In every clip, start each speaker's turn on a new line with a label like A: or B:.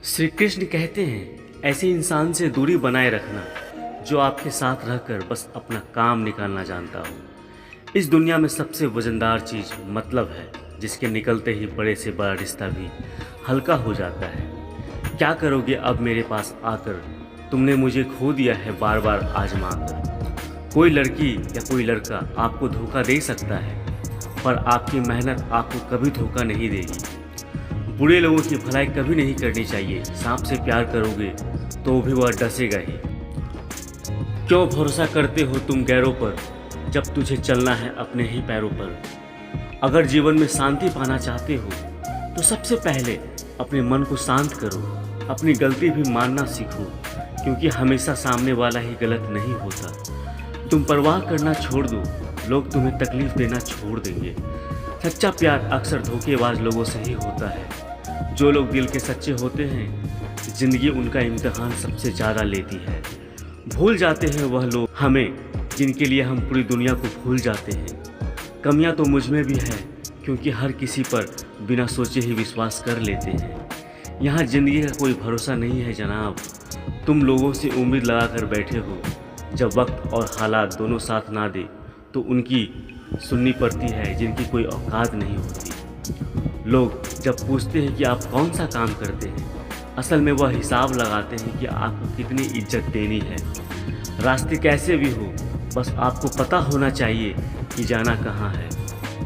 A: श्री कृष्ण कहते हैं ऐसे इंसान से दूरी बनाए रखना जो आपके साथ रहकर बस अपना काम निकालना जानता हो। इस दुनिया में सबसे वजनदार चीज़ मतलब है, जिसके निकलते ही बड़े से बड़ा रिश्ता भी हल्का हो जाता है। क्या करोगे अब मेरे पास आकर, तुमने मुझे खो दिया है बार बार आजमा कर। कोई लड़की या कोई लड़का आपको धोखा दे सकता है, पर आपकी मेहनत आपको कभी धोखा नहीं देगी। बुरे लोगों की भलाई कभी नहीं करनी चाहिए। सांप से प्यार करोगे तो भी वह डसेगा ही। क्यों भरोसा करते हो तुम गैरों पर, जब तुझे चलना है अपने ही पैरों पर। अगर जीवन में शांति पाना चाहते हो तो सबसे पहले अपने मन को शांत करो। अपनी गलती भी मानना सीखो, क्योंकि हमेशा सामने वाला ही गलत नहीं होता। तुम परवाह करना छोड़ दो, लोग तुम्हें तकलीफ देना छोड़ देंगे। सच्चा प्यार अक्सर धोखेबाज लोगों से ही होता है। जो लोग दिल के सच्चे होते हैं, ज़िंदगी उनका इम्तिहान सबसे ज़्यादा लेती है। भूल जाते हैं वह लोग हमें जिनके लिए हम पूरी दुनिया को भूल जाते हैं। कमियां तो मुझ में भी है, क्योंकि हर किसी पर बिना सोचे ही विश्वास कर लेते हैं। यहाँ ज़िंदगी का कोई भरोसा नहीं है जनाब। तुम लोगों से उम्मीद लगा कर बैठे हो, जब वक्त और हालात दोनों साथ ना दे तो उनकी सुननी पड़ती है जिनकी कोई औकात नहीं होती। लोग जब पूछते हैं कि आप कौन सा काम करते हैं, असल में वह हिसाब लगाते हैं कि आपको कितनी इज्जत देनी है। रास्ते कैसे भी हो, बस आपको पता होना चाहिए कि जाना कहाँ है।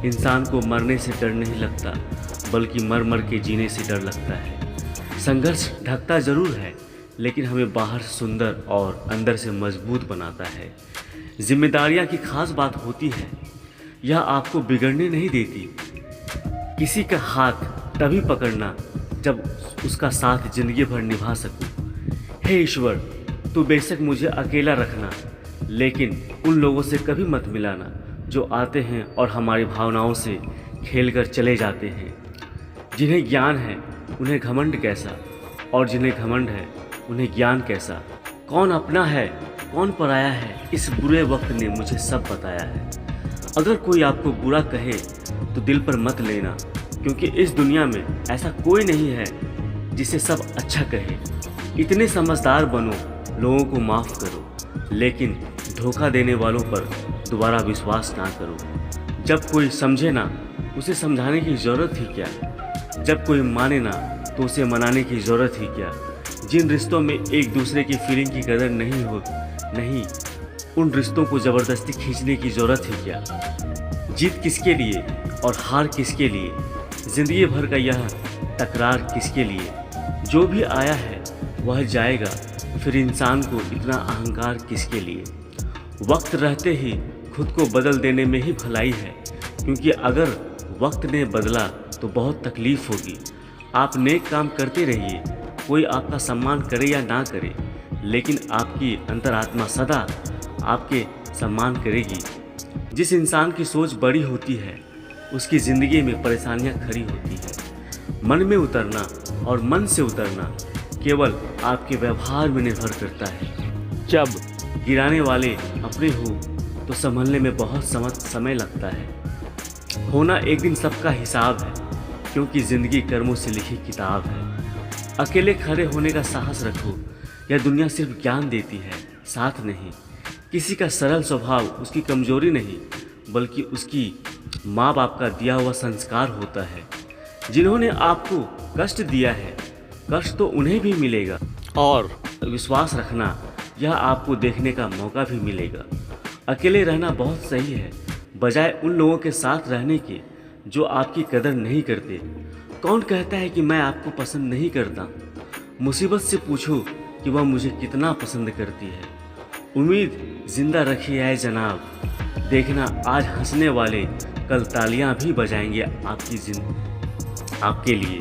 A: इंसान को मरने से डर नहीं लगता, बल्कि मर मर के जीने से डर लगता है। संघर्ष ढकता ज़रूर है, लेकिन हमें बाहर सुंदर और अंदर से मजबूत बनाता है। जिम्मेदारियाँ की खास बात होती है, यह आपको बिगड़ने नहीं देती। किसी का हाथ तभी पकड़ना जब उसका साथ जिंदगी भर निभा सकूं। हे ईश्वर, तू बेशक मुझे अकेला रखना, लेकिन उन लोगों से कभी मत मिलाना जो आते हैं और हमारी भावनाओं से खेलकर चले जाते हैं। जिन्हें ज्ञान है उन्हें घमंड कैसा, और जिन्हें घमंड है उन्हें ज्ञान कैसा। कौन अपना है कौन पराया है, इस बुरे वक्त ने मुझे सब बताया है। अगर कोई आपको बुरा कहे तो दिल पर मत लेना, क्योंकि इस दुनिया में ऐसा कोई नहीं है जिसे सब अच्छा कहे। इतने समझदार बनो, लोगों को माफ़ करो, लेकिन धोखा देने वालों पर दोबारा विश्वास ना करो। जब कोई समझे ना, उसे समझाने की ज़रूरत ही क्या। जब कोई माने ना, तो उसे मनाने की ज़रूरत ही क्या। जिन रिश्तों में एक दूसरे की फीलिंग की कदर नहीं, उन रिश्तों को ज़बरदस्ती खींचने की ज़रूरत ही क्या। जीत किसके लिए और हार किसके लिए, ज़िंदगी भर का यह तकरार किसके लिए। जो भी आया है वह जाएगा, फिर इंसान को इतना अहंकार किसके लिए। वक्त रहते ही खुद को बदल देने में ही भलाई है, क्योंकि अगर वक्त ने बदला तो बहुत तकलीफ़ होगी। आप नेक काम करते रहिए, कोई आपका सम्मान करे या ना करे, लेकिन आपकी अंतरात्मा सदा आपके सम्मान करेगी। जिस इंसान की सोच बड़ी होती है, उसकी ज़िंदगी में परेशानियां खड़ी होती है। मन में उतरना और मन से उतरना केवल आपके व्यवहार में निर्भर करता है। जब गिराने वाले अपने हो तो संभलने में बहुत समय लगता है। होना एक दिन सबका हिसाब है, क्योंकि ज़िंदगी कर्मों से लिखी किताब है। अकेले खड़े होने का साहस रखो, यह दुनिया सिर्फ ज्ञान देती है, साथ नहीं। किसी का सरल स्वभाव उसकी कमजोरी नहीं, बल्कि उसकी माँ बाप का दिया हुआ संस्कार होता है। जिन्होंने आपको कष्ट दिया है, कष्ट तो उन्हें भी मिलेगा, और विश्वास रखना, यह आपको देखने का मौका भी मिलेगा। अकेले रहना बहुत सही है, बजाय उन लोगों के साथ रहने के जो आपकी कदर नहीं करते। कौन कहता है कि मैं आपको पसंद नहीं करता। मुसीबत से पूछो कि वह मुझे कितना पसंद करती है। उम्मीद जिंदा रखिए है जनाब, देखना आज हंसने वाले कल तालियां भी बजाएंगे आपके लिए।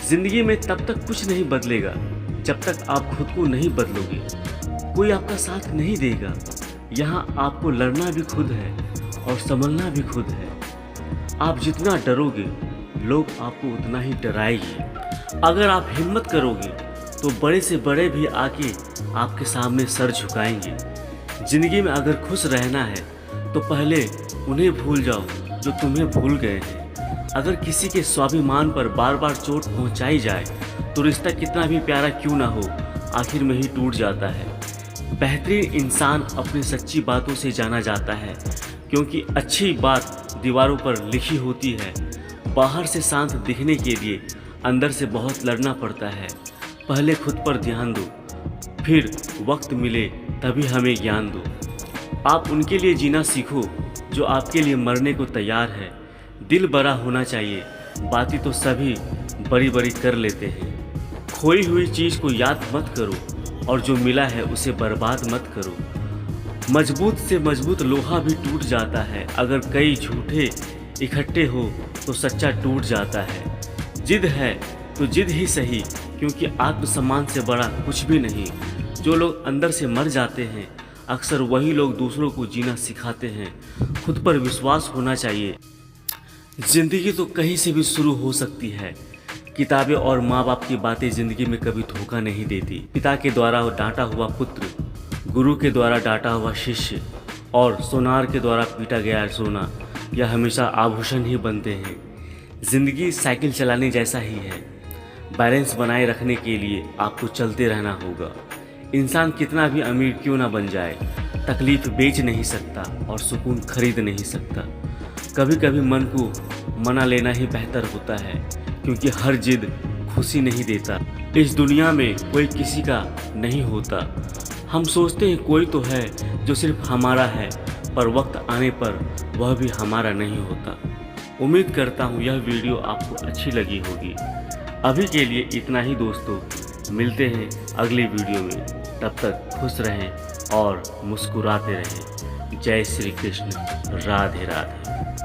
A: ज़िंदगी में तब तक कुछ नहीं बदलेगा जब तक आप खुद को नहीं बदलोगे। कोई आपका साथ नहीं देगा। यहाँ आपको लड़ना भी खुद है और संभलना भी खुद है। आप जितना डरोगे, लोग आपको उतना ही डराएंगे। अगर आप हिम्मत करोगे तो बड़े से बड़े भी आके आपके सामने सर झुकाएंगे। ज़िंदगी में अगर खुश रहना है तो पहले उन्हें भूल जाओ जो तुम्हें भूल गए हैं। अगर किसी के स्वाभिमान पर बार बार चोट पहुंचाई जाए तो रिश्ता कितना भी प्यारा क्यों ना हो, आखिर में ही टूट जाता है। बेहतरीन इंसान अपनी सच्ची बातों से जाना जाता है, क्योंकि अच्छी बात दीवारों पर लिखी होती है। बाहर से शांत दिखने के लिए अंदर से बहुत लड़ना पड़ता है। पहले खुद पर ध्यान दो, फिर वक्त मिले तभी हमें ज्ञान दो। आप उनके लिए जीना सीखो जो आपके लिए मरने को तैयार है। दिल बड़ा होना चाहिए, बातें तो सभी बड़ी बड़ी कर लेते हैं। खोई हुई चीज़ को याद मत करो और जो मिला है उसे बर्बाद मत करो। मजबूत से मजबूत लोहा भी टूट जाता है, अगर कई झूठे इकट्ठे हो तो सच्चा टूट जाता है। जिद है तो जिद ही सही, क्योंकि आत्मसम्मान से बड़ा कुछ भी नहीं। जो लोग अंदर से मर जाते हैं अक्सर वही लोग दूसरों को जीना सिखाते हैं। खुद पर विश्वास होना चाहिए। ज़िंदगी तो कहीं से भी शुरू हो सकती है। किताबें और माँ बाप की बातें ज़िंदगी में कभी धोखा नहीं देती। पिता के द्वारा डांटा हुआ पुत्र, गुरु के द्वारा डांटा हुआ शिष्य और सोनार के द्वारा पीटा गया सोना, यह हमेशा आभूषण ही बनते हैं। ज़िंदगी साइकिल चलाने जैसा ही है। बैलेंस बनाए रखने के लिए आपको चलते रहना होगा। इंसान कितना भी अमीर क्यों ना बन जाए, तकलीफ बेच नहीं सकता और सुकून खरीद नहीं सकता। कभी कभी मन को मना लेना ही बेहतर होता है, क्योंकि हर जिद खुशी नहीं देता। इस दुनिया में कोई किसी का नहीं होता। हम सोचते हैं कोई तो है जो सिर्फ हमारा है, पर वक्त आने पर वह भी हमारा नहीं होता। उम्मीद करता हूँ यह वीडियो आपको अच्छी लगी होगी। अभी के लिए इतना ही दोस्तों, मिलते हैं अगली वीडियो में। तब तक खुश रहें और मुस्कुराते रहें। जय श्री कृष्ण, राधे राधे।